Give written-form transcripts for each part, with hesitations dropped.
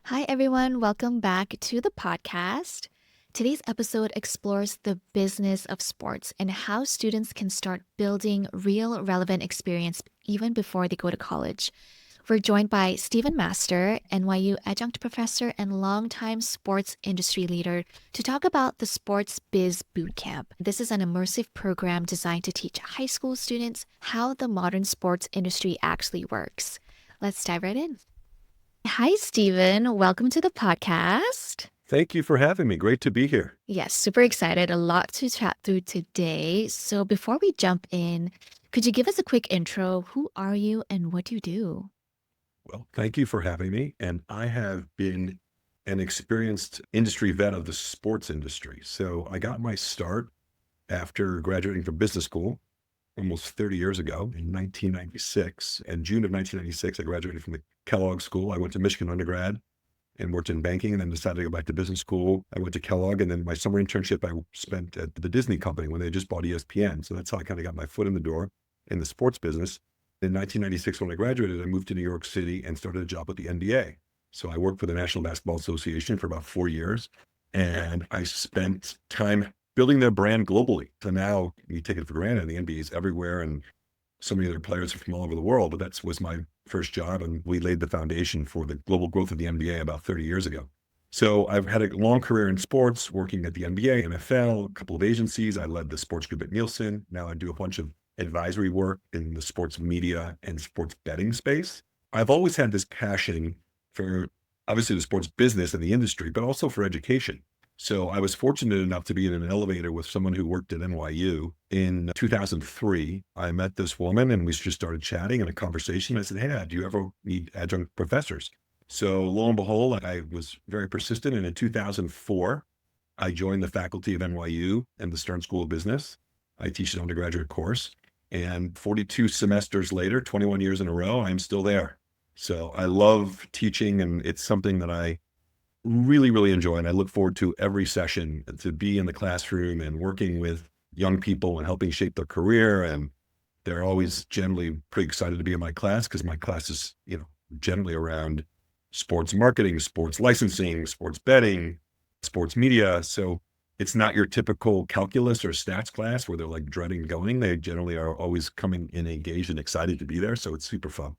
Hi, everyone. Welcome back to the podcast. Today's episode explores the business of sports and how students can start building real relevant experience even before they go to college. We're joined by Stephen Master, NYU adjunct professor and longtime sports industry leader, to talk about the Sports Biz Bootcamp. This is an immersive program designed to teach high school students how the modern sports industry actually works. Let's dive right in. Hi, Stephen. Welcome to the podcast. Thank you for having me. Great to be here. Yes, super excited. A lot to chat through today. So before we jump in, could you give us a quick intro? Who are you and what do you do? Well, thank you for having me. And I have been an experienced industry vet of the sports industry. So I got my start after graduating from business school almost 30 years ago in 1996. In June of 1996, I graduated from the Kellogg School. I went to Michigan undergrad and worked in banking and then decided to go back to business school. I went to Kellogg, and then my summer internship I spent at the Disney company when they just bought ESPN. So that's how I kind of got my foot in the door in the sports business. In 1996, when I graduated, I moved to New York City and started a job with the NBA. So I worked for the National Basketball Association for about 4 years, and I spent time building their brand globally. So now you take it for granted, the NBA is everywhere, and so many other players are from all over the world, but that was my first job, and we laid the foundation for the global growth of the NBA about 30 years ago. So I've had a long career in sports, working at the NBA, NFL, a couple of agencies. I led the sports group at Nielsen. Now I do a bunch of advisory work in the sports media and sports betting space. I've always had this passion for obviously the sports business and the industry, but also for education. So I was fortunate enough to be in an elevator with someone who worked at NYU in 2003. I met this woman and we just started chatting in a conversation. I said, "Hey, do you ever need adjunct professors?" So lo and behold, I was very persistent. And in 2004, I joined the faculty of NYU and the Stern School of Business. I teach an undergraduate course. And 42 semesters later, 21 years in a row, I'm still there. So I love teaching, and it's something that I really, really enjoy. And I look forward to every session to be in the classroom and working with young people and helping shape their career. And they're always generally pretty excited to be in my class because my class is, generally around sports marketing, sports licensing, sports betting, sports media. So it's not your typical calculus or stats class where they're like dreading going. They generally are always coming in engaged and excited to be there. So it's super fun.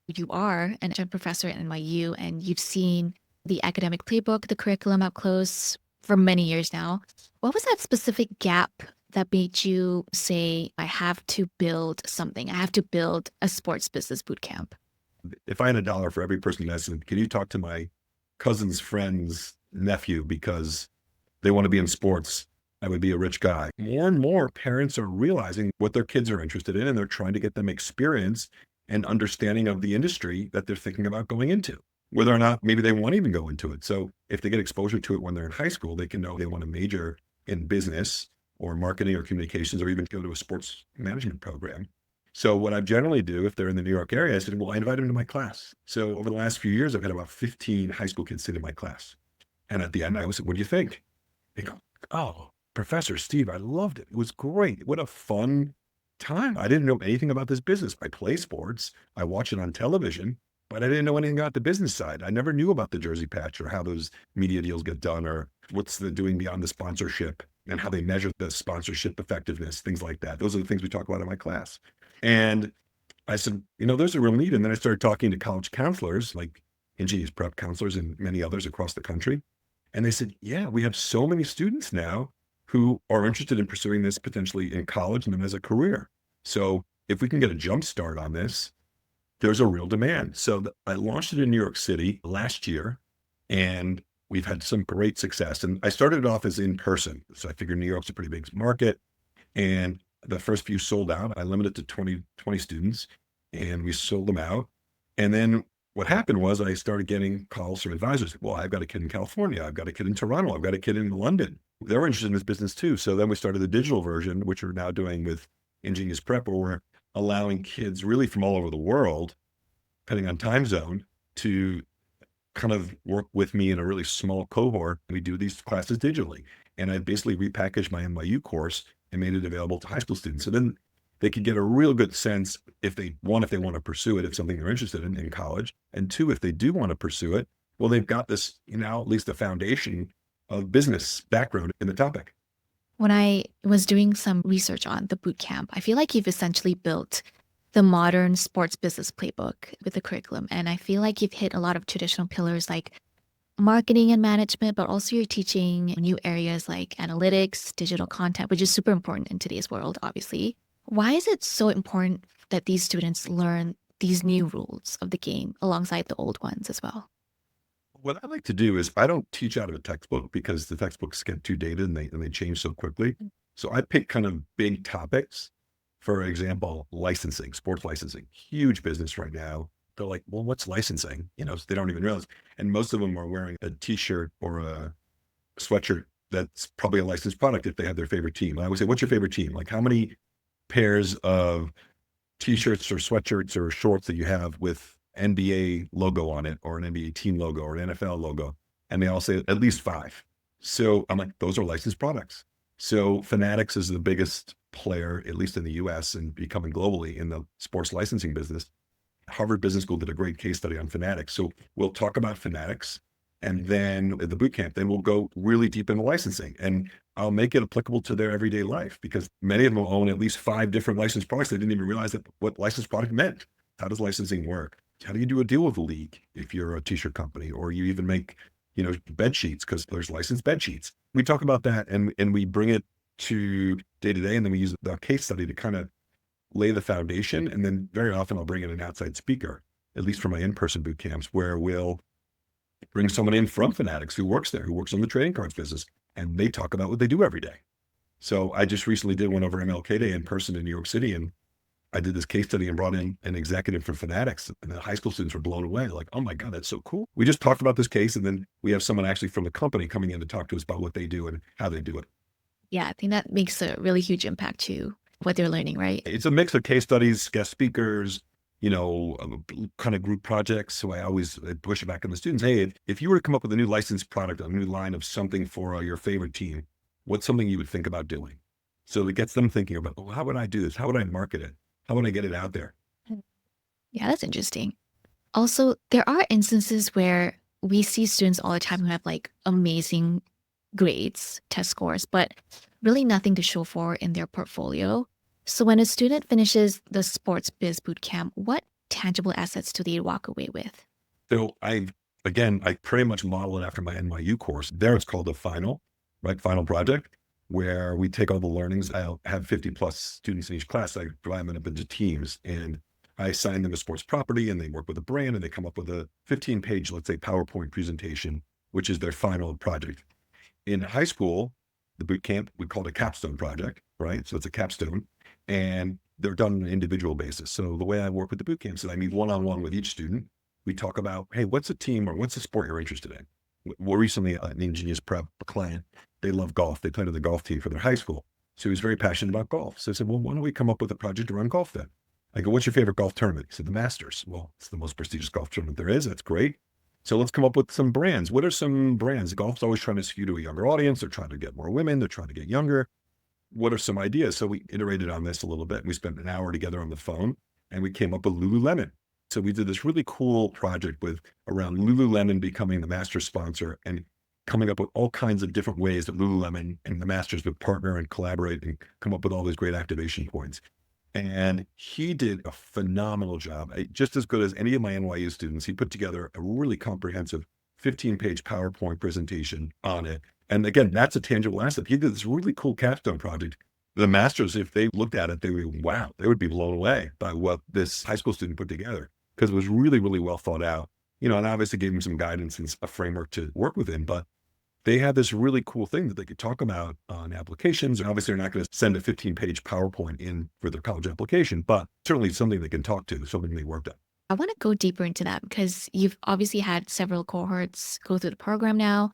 You are an adjunct professor at NYU and you've seen the academic playbook, the curriculum up close for many years now. What was that specific gap that made you say, I have to build something? I have to build a sports business bootcamp? If I had $1 for every person that said, "Can you talk to my cousin's friend's nephew because they want to be in sports?" I would be a rich guy. More and more parents are realizing what their kids are interested in, and they're trying to get them experience and understanding of the industry that they're thinking about going into, whether or not maybe they won't even go into it. So if they get exposure to it when they're in high school, they can know they want to major in business or marketing or communications, or even go to a sports management program. So what I generally do, if they're in the New York area, I said, well, I invite them to my class. So over the last few years, I've had about 15 high school kids sit in my class. And at the end, I was like, "What do you think?" They go, "Oh, Professor Steve, I loved it. It was great. What a fun time. I didn't know anything about this business. I play sports. I watch it on television, but I didn't know anything about the business side. I never knew about the jersey patch or how those media deals get done or what's the doing beyond the sponsorship and how they measure the sponsorship effectiveness, things like that. Those are the things we talk about in my class." And I said, there's a real need. And then I started talking to college counselors, like Ingenious Prep counselors and many others across the country. And they said, yeah, we have so many students now who are interested in pursuing this potentially in college and then as a career. So if we can get a jump start on this, there's a real demand. So I launched it in New York City last year, and we've had some great success. And I started it off as in person. So I figured New York's a pretty big market. And the first few sold out. I limited it to 20 students, and we sold them out. And then what happened was I started getting calls from advisors. Well, I've got a kid in California. I've got a kid in Toronto. I've got a kid in London. They're interested in this business too. So then we started the digital version, which we're now doing with Ingenious Prep, where we're allowing kids really from all over the world, depending on time zone, to kind of work with me in a really small cohort. We do these classes digitally. And I basically repackaged my NYU course and made it available to high school students. So then they could get a real good sense if they want to pursue it, if something they're interested in college. And two, if they do want to pursue it, Well, they've got this, at least a foundation of business background in the topic. When I was doing some research on the bootcamp, I feel like you've essentially built the modern sports business playbook with the curriculum. And I feel like you've hit a lot of traditional pillars like marketing and management, but also you're teaching new areas like analytics, digital content, which is super important in today's world, obviously. Why is it so important that these students learn these new rules of the game alongside the old ones as well? What I like to do is I don't teach out of a textbook because the textbooks get too dated and they change so quickly. So I pick kind of big topics. For example, licensing, sports licensing, huge business right now. They're like, well, what's licensing? They don't even realize. And most of them are wearing a t-shirt or a sweatshirt that's probably a licensed product if they have their favorite team. I always say, what's your favorite team? Like how many pairs of t-shirts or sweatshirts or shorts that you have with NBA logo on it or an NBA team logo or an NFL logo? And they all say at least five. So I'm like, those are licensed products. So Fanatics is the biggest player, at least in the US and becoming globally in the sports licensing business. Harvard Business School did a great case study on Fanatics. So we'll talk about Fanatics and then at the boot camp, then we'll go really deep into licensing and I'll make it applicable to their everyday life because many of them own at least 5 different licensed products. They didn't even realize that what licensed product meant. How does licensing work? How do you do a deal with a league if you're a t-shirt company or you even make, bed sheets because there's licensed bed sheets. We talk about that and we bring it to day to day. And then we use the case study to kind of lay the foundation. And then very often I'll bring in an outside speaker, at least for my in-person boot camps, where we'll bring someone in from Fanatics who works there, who works on the trading cards business, and they talk about what they do every day. So I just recently did one over MLK Day in person in New York City, and I did this case study and brought in an executive from Fanatics, and the high school students were blown away. Like, oh my God, that's so cool. We just talked about this case, and then we have someone actually from the company coming in to talk to us about what they do and how they do it. Yeah, I think that makes a really huge impact to what they're learning, right? It's a mix of case studies, guest speakers, kind of group projects. So I always push it back on the students. Hey, if you were to come up with a new licensed product, a new line of something for your favorite team, what's something you would think about doing? So it gets them thinking about, well, how would I do this? How would I market it? How would I get it out there? Yeah, that's interesting. Also, there are instances where we see students all the time who have like amazing grades, test scores, but really nothing to show for in their portfolio. So when a student finishes the Sports Biz Bootcamp, what tangible assets do they walk away with? So I pretty much model it after my NYU course. There it's called the final, right? Final project, where we take all the learnings. I'll have 50 plus students in each class. I divide them up into teams and I assign them a sports property and they work with a brand and they come up with a 15-page, let's say, PowerPoint presentation, which is their final project. In high school, the boot camp, we call it a capstone project, right? So it's a capstone and they're done on an individual basis. So the way I work with the boot camps is I meet one-on-one with each student. We talk about, hey, what's a team or what's a sport you're interested in? Well, recently, an ingenious prep client, they love golf. They played on the golf team for their high school. So he was very passionate about golf. So I said, well, why don't we come up with a project to run golf then? I go, what's your favorite golf tournament? He said, the Masters. Well, it's the most prestigious golf tournament there is. That's great. So let's come up with some brands. What are some brands? Golf's always trying to skew to a younger audience. They're trying to get more women. They're trying to get younger. What are some ideas? So we iterated on this a little bit. We spent an hour together on the phone and we came up with Lululemon. So we did this really cool project with around Lululemon becoming the master sponsor and coming up with all kinds of different ways that Lululemon and the masters would partner and collaborate and come up with all these great activation points. And he did a phenomenal job, just as good as any of my NYU students. He put together a really comprehensive 15-page PowerPoint presentation on it. And again, that's a tangible asset. He did this really cool capstone project. The masters, if they looked at it, they would, wow, they would be blown away by what this high school student put together because it was really, really well thought out. And obviously gave him some guidance and a framework to work within, but they had this really cool thing that they could talk about on applications. And obviously, they're not going to send a 15-page PowerPoint in for their college application, but certainly something they can talk to, something they worked on. I want to go deeper into that because you've obviously had several cohorts go through the program now.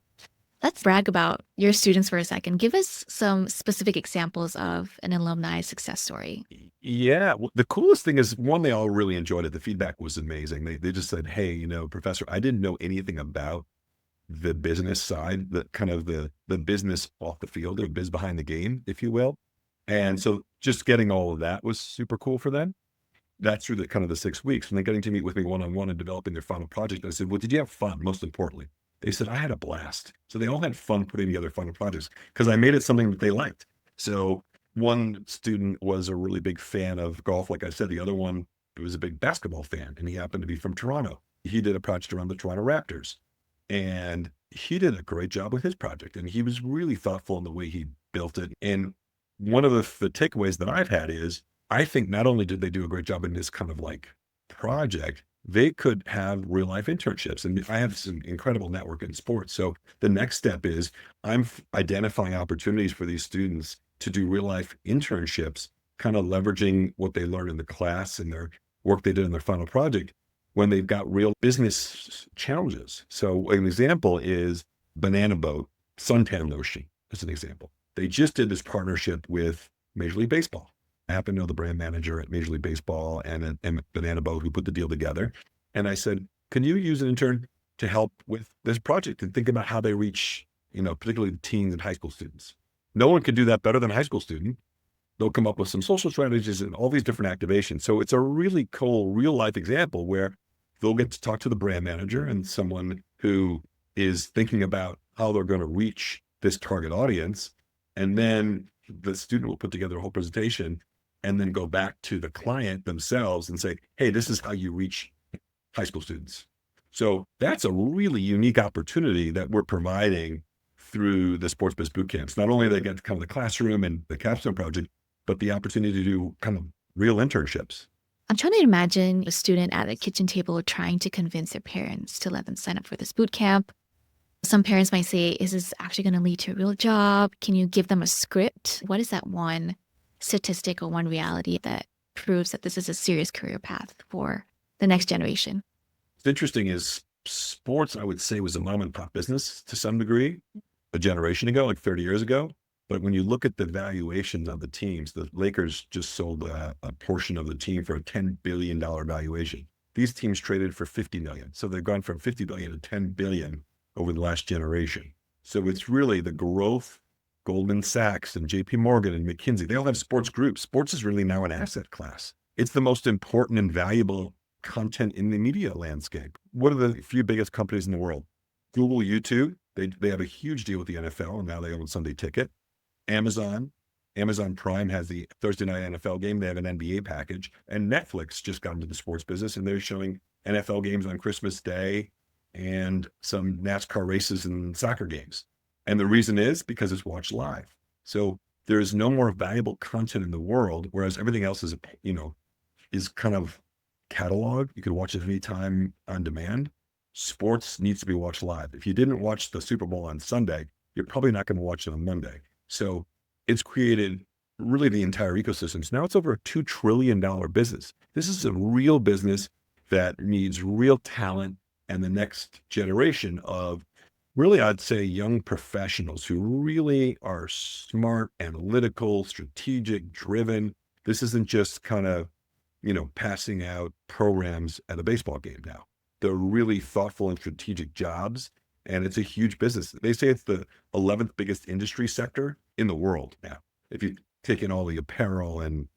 Let's brag about your students for a second. Give us some specific examples of an alumni success story. Yeah. Well, the coolest thing is one, they all really enjoyed it. The feedback was amazing. They just said, hey, professor, I didn't know anything about the business side, the kind of the business off the field, the biz behind the game, if you will. And so just getting all of that was super cool for them. that's through the kind of the 6 weeks, and then getting to meet with me one-on-one and developing their final project. I said, well, did you have fun? Most importantly, they said, I had a blast. So they all had fun putting together final projects because I made it something that they liked. So one student was a really big fan of golf. Like I said, the other one was a big basketball fan, and he happened to be from Toronto. He did a project around the Toronto Raptors, and he did a great job with his project. And he was really thoughtful in the way he built it. And one of the takeaways that I've had is I think not only did they do a great job in this kind of like project, they could have real life internships. And I have some incredible network in sports. So the next step is identifying opportunities for these students to do real life internships, kind of leveraging what they learned in the class and their work they did in their final project when they've got real business challenges. So an example is Banana Boat Suntan Lotion, as an example. They just did this partnership with Major League Baseball. I happen to know the brand manager at Major League Baseball and Banana Boat who put the deal together. And I said, can you use an intern to help with this project and think about how they reach, particularly the teens and high school students? No one can do that better than a high school student. They'll come up with some social strategies and all these different activations. So it's a really cool real life example where they'll get to talk to the brand manager and someone who is thinking about how they're going to reach this target audience. And then the student will put together a whole presentation and then go back to the client themselves and say, hey, this is how you reach high school students. So that's a really unique opportunity that we're providing through the Sports Biz Bootcamps. Not only do they get to come to the classroom and the Capstone project, but the opportunity to do kind of real internships. I'm trying to imagine a student at a kitchen table trying to convince their parents to let them sign up for this boot camp. Some parents might say, is this actually going to lead to a real job? Can you give them a script? What is that one statistic or one reality that proves that this is a serious career path for the next generation? What's interesting is sports, I would say, was a mom and pop business to some degree a generation ago, like 30 years ago. But when you look at the valuations of the teams, the Lakers just sold a portion of the team for a $10 billion valuation. These teams traded for 50 million. So they've gone from 50 billion to 10 billion over the last generation. So it's really the growth. Goldman Sachs and JP Morgan and McKinsey, they all have sports groups. Sports is really now an asset class. It's the most important and valuable content in the media landscape. What are the few biggest companies in the world? Google, YouTube, they have a huge deal with the NFL, and now they own Sunday Ticket. Amazon Prime has the Thursday night NFL game. They have an NBA package. And Netflix just got into the sports business, and they're showing NFL games on Christmas Day and some NASCAR races and soccer games. And the reason is because it's watched live. So there's no more valuable content in the world, whereas everything else is, is kind of catalog. You can watch it anytime on demand. Sports needs to be watched live. If you didn't watch the Super Bowl on Sunday, you're probably not going to watch it on Monday. So it's created really the entire ecosystem. So now it's over a $2 trillion business. This is a real business that needs real talent and the next generation of really, I'd say young professionals who really are smart, analytical, strategic, driven. This isn't just kind of, passing out programs at a baseball game now. They're really thoughtful and strategic jobs, and it's a huge business. They say it's the 11th biggest industry sector in the world now. If you take in all the apparel and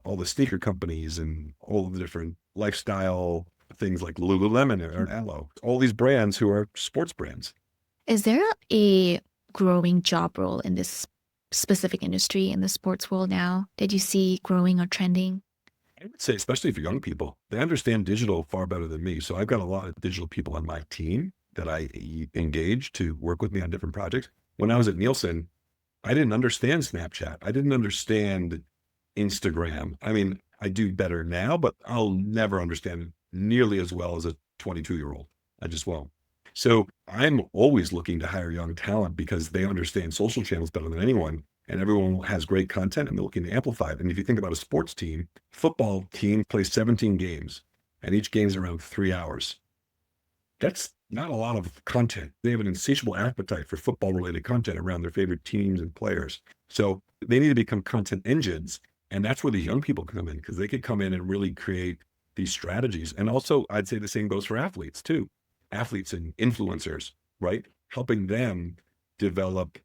all the sneaker companies and all of the different lifestyle things like Lululemon or Alo, all these brands who are sports brands. Is there a growing job role in this specific industry in the sports world now that you see growing or trending? I would say, especially for young people, they understand digital far better than me. So I've got a lot of digital people on my team that I engage to work with me on different projects. When I was at Nielsen, I didn't understand Snapchat. I didn't understand Instagram. I mean, I do better now, but I'll never understand it nearly as well as a 22-year-old. I just won't. So I'm always looking to hire young talent because they understand social channels better than anyone, and everyone has great content and they're looking to amplify it. And if you think about a sports team, football team plays 17 games and each game is around 3 hours. That's not a lot of content. They have an insatiable appetite for football related content around their favorite teams and players. So they need to become content engines. And that's where the young people come in, because they could come in and really create these strategies. And also I'd say the same goes for athletes too. Athletes and influencers, right? Helping them develop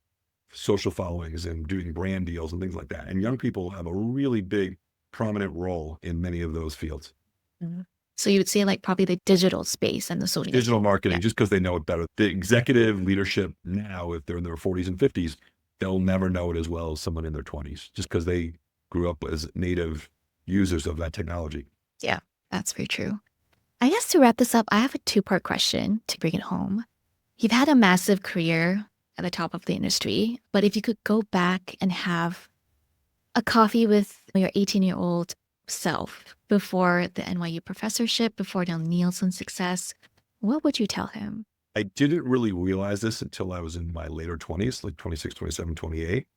social followings and doing brand deals and things like that. And young people have a really big prominent role in many of those fields. Mhm. So you would say like probably the digital space and the social media. Digital Yeah. marketing, just because they know it better. The executive leadership now, if they're in their 40s and 50s, they'll never know it as well as someone in their 20s, just because they grew up as native users of that technology. Yeah, that's very true. I guess to wrap this up, I have a two-part question to bring it home. You've had a massive career at the top of the industry, but if you could go back and have a coffee with your 18-year-old self before the NYU professorship, before the Nielsen success, what would you tell him? I didn't really realize this until I was in my later 20s, like 26, 27, 28.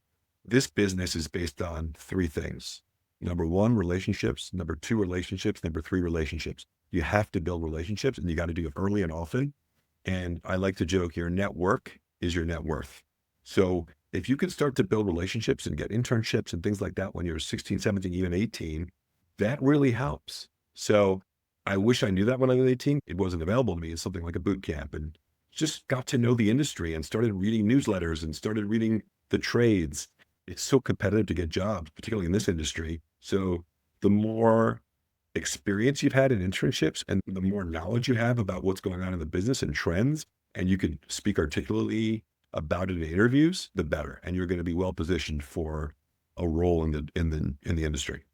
This business is based on three things. Number one, relationships. Number two, relationships. Number three, relationships. You have to build relationships, and you got to do it early and often. And I like to joke, your network is your net worth. So if you can start to build relationships and get internships and things like that when you're 16, 17, even 18, that really helps. So I wish I knew that when I was 18. It wasn't available to me as something like a boot camp, and just got to know the industry and started reading newsletters and started reading the trades. It's so competitive to get jobs, particularly in this industry. So the more experience you've had in internships and the more knowledge you have about what's going on in the business and trends, and you can speak articulately about it in interviews, the better. And you're going to be well positioned for a role in the industry.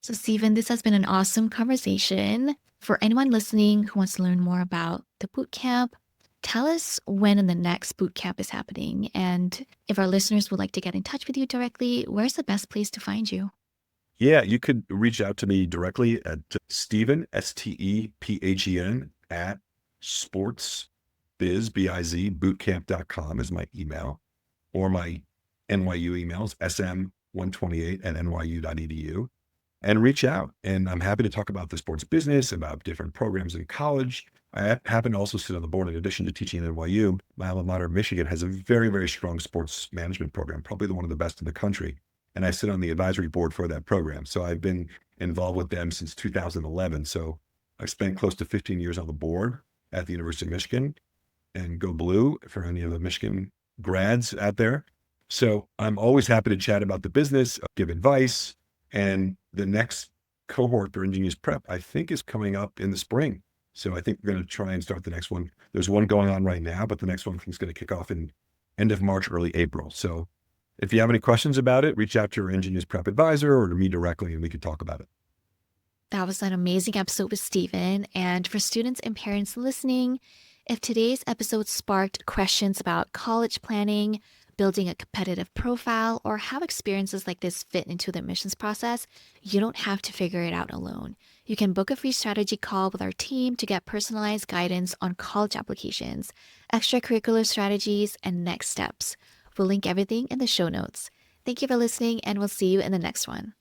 So, Stephen, this has been an awesome conversation. For anyone listening who wants to learn more about the bootcamp, tell us when the next bootcamp is happening. And if our listeners would like to get in touch with you directly, where's the best place to find you? Yeah, you could reach out to me directly at Stephen, Stephen, at Sports Biz, B-I-Z, bootcamp.com is my email, or my NYU emails, sm128 at nyu.edu, and reach out. And I'm happy to talk about the sports business, about different programs in college. I happen to also sit on the board, in addition to teaching at NYU. My alma mater, Michigan, has a very, very strong sports management program, probably one of the best in the country. And I sit on the advisory board for that program. So I've been involved with them since 2011. So I've spent close to 15 years on the board at the University of Michigan, and go blue for any of the Michigan grads out there. So I'm always happy to chat about the business, give advice. And the next cohort for engineers prep, I think, is coming up in the spring. So I think we're going to try and start the next one. There's one going on right now, but the next one is going to kick off in end of March, early April. So if you have any questions about it, reach out to your engineers prep advisor or to me directly, and we could talk about it. That was an amazing episode with Stephen. And for students and parents listening, if today's episode sparked questions about college planning, building a competitive profile, or how experiences like this fit into the admissions process, you don't have to figure it out alone. You can book a free strategy call with our team to get personalized guidance on college applications, extracurricular strategies, and next steps. We'll link everything in the show notes. Thank you for listening, and we'll see you in the next one.